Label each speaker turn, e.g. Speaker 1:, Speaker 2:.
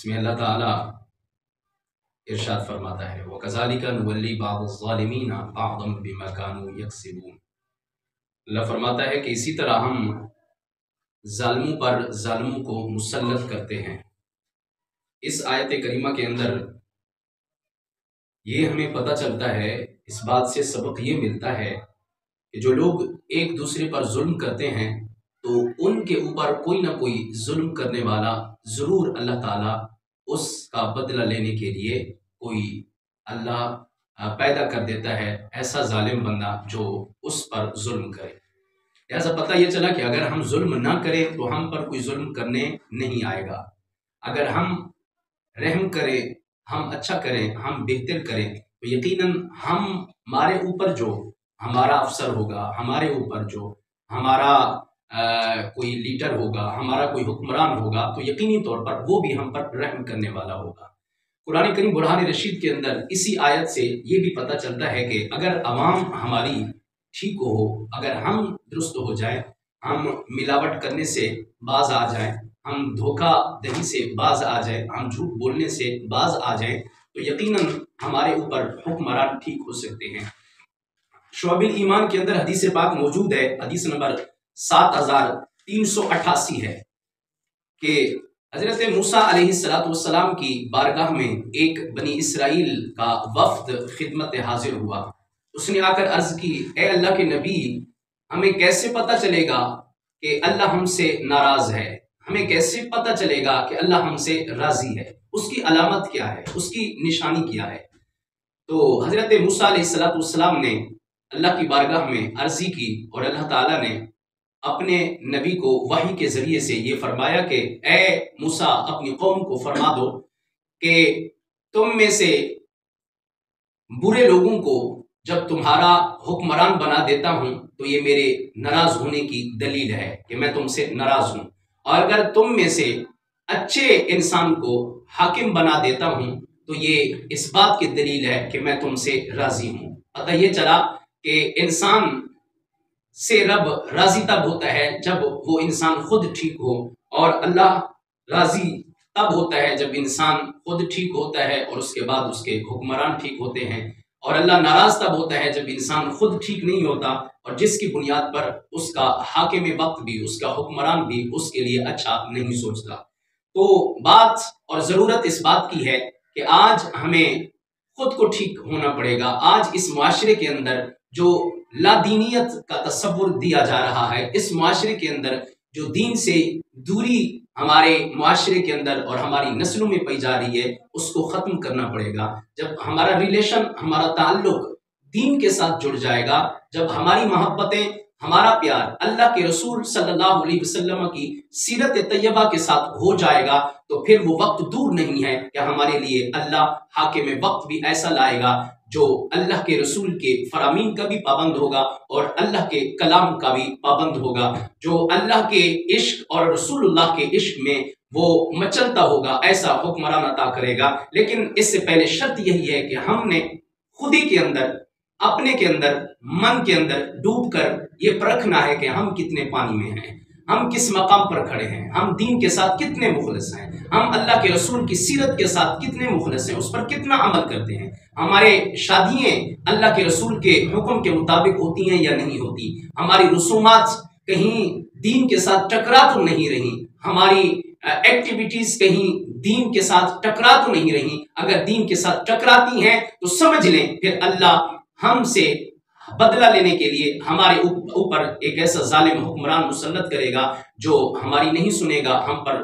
Speaker 1: اس میں اللہ تعالیٰ ارشاد فرماتا ہے وَكَذَلِكَ نُوَلِّي بَعْضَ الظَّالِمِينَ بَعْضًا بِمَا كَانُوا يَكْسِبُونَ۔ اللہ فرماتا ہے کہ اسی طرح ہم ظالموں پر ظالموں کو مسلط کرتے ہیں۔ اس آیت کریمہ کے اندر یہ ہمیں پتہ چلتا ہے، اس بات سے سبق یہ ملتا ہے کہ جو لوگ ایک دوسرے پر ظلم کرتے ہیں تو ان کے اوپر کوئی نہ کوئی ظلم کرنے والا ضرور اللہ تعالیٰ اس کا بدلہ لینے کے لیے کوئی اللہ پیدا کر دیتا ہے، ایسا ظالم بندہ جو اس پر ظلم کرے۔ لہذا پتہ یہ چلا کہ اگر ہم ظلم نہ کریں تو ہم پر کوئی ظلم کرنے نہیں آئے گا۔ اگر ہم رحم کریں، ہم اچھا کریں، ہم بہتر کریں تو یقیناً ہمارے اوپر جو ہمارا افسر ہوگا، ہمارے اوپر جو ہمارا کوئی لیڈر ہوگا، ہمارا کوئی حکمران ہوگا تو یقینی طور پر وہ بھی ہم پر رحم کرنے والا ہوگا۔ قرآن کریم برہان رشید کے اندر اسی آیت سے یہ بھی پتہ چلتا ہے کہ اگر عوام ہماری ٹھیک ہو، اگر ہم درست ہو جائیں، ہم ملاوٹ کرنے سے باز آ جائیں، ہم دھوکہ دہی سے باز آ جائیں، ہم جھوٹ بولنے سے باز آ جائیں تو یقیناً ہمارے اوپر حکمران ٹھیک ہو سکتے ہیں۔ شعب الایمان کے اندر حدیث پاک موجود ہے، حدیث نمبر 7388 ہے کہ حضرت موسیٰ علیہ السلام کی بارگاہ میں ایک بنی اسرائیل کا وفد خدمت حاضر ہوا۔ اس نے آ کر عرض کی، اے اللہ کے نبی، ہمیں کیسے پتہ چلے گا کہ اللہ ہم سے ناراض ہے؟ ہمیں کیسے پتہ چلے گا کہ اللہ ہم سے راضی ہے؟ اس کی علامت کیا ہے؟ اس کی نشانی کیا ہے؟ تو حضرت موسیٰ علیہ السلام نے اللہ کی بارگاہ میں عرضی کی اور اللہ تعالیٰ نے اپنے نبی کو وحی کے ذریعے سے یہ فرمایا کہ اے موسیٰ، اپنی قوم کو فرما دو کہ تم میں سے برے لوگوں کو جب تمہارا حکمران بنا دیتا ہوں تو یہ میرے ناراض ہونے کی دلیل ہے کہ میں تم سے ناراض ہوں، اور اگر تم میں سے اچھے انسان کو حاکم بنا دیتا ہوں تو یہ اس بات کی دلیل ہے کہ میں تم سے راضی ہوں۔ پتہ یہ چلا کہ انسان سے رب راضی تب ہوتا ہے جب وہ انسان خود ٹھیک ہو، اور اللہ راضی تب ہوتا ہے جب انسان خود ٹھیک ہوتا ہے اور اس کے بعد اس کے حکمران ٹھیک ہوتے ہیں، اور اللہ ناراض تب ہوتا ہے جب انسان خود ٹھیک نہیں ہوتا اور جس کی بنیاد پر اس کا حاکم وقت بھی، اس کا حکمران بھی اس کے لیے اچھا نہیں سوچتا۔ تو بات اور ضرورت اس بات کی ہے کہ آج ہمیں خود کو ٹھیک ہونا پڑے گا۔ آج اس معاشرے کے اندر جو لادینیت کا تصور دیا جا رہا ہے، اس معاشرے کے اندر جو دین سے دوری ہمارے معاشرے کے اندر اور ہماری نسلوں میں پائی جا رہی ہے، اس کو ختم کرنا پڑے گا۔ جب ہمارا ریلیشن، ہمارا تعلق دین کے ساتھ جڑ جائے گا، جب ہماری محبتیں، ہمارا پیار اللہ کے رسول صلی اللہ علیہ وسلم کی سیرت طیبہ کے ساتھ ہو جائے گا تو پھر وہ وقت دور نہیں ہے کہ ہمارے لیے اللہ حاکم وقت بھی ایسا لائے گا جو اللہ کے رسول کے فرامین کا بھی پابند ہوگا اور اللہ کے کلام کا بھی پابند ہوگا، جو اللہ کے عشق اور رسول اللہ کے عشق میں وہ مچلتا ہوگا، ایسا حکمران عطا کرے گا۔ لیکن اس سے پہلے شرط یہی ہے کہ ہم نے خود ہی کے اندر، اپنے کے اندر، من کے اندر ڈوب کر یہ پرکھنا ہے کہ ہم کتنے پانی میں ہیں، ہم کس مقام پر کھڑے ہیں، ہم دین کے ساتھ کتنے مخلص ہیں، ہم اللہ کے رسول کی سیرت کے ساتھ کتنے مخلص ہیں، اس پر کتنا عمل کرتے ہیں، ہمارے شادیاں اللہ کے رسول کے حکم کے مطابق ہوتی ہیں یا نہیں ہوتی، ہماری رسومات کہیں دین کے ساتھ ٹکرا تو نہیں رہی، ہماری ایکٹیویٹیز کہیں دین کے ساتھ ٹکرا تو نہیں رہی۔ اگر دین کے ساتھ ٹکراتی ہیں تو سمجھ لیں پھر اللہ ہم سے بدلہ لینے کے لیے ہمارے اوپر ایک ایسا ظالم حکمران مسلط کرے گا جو ہماری نہیں سنے گا، ہم پر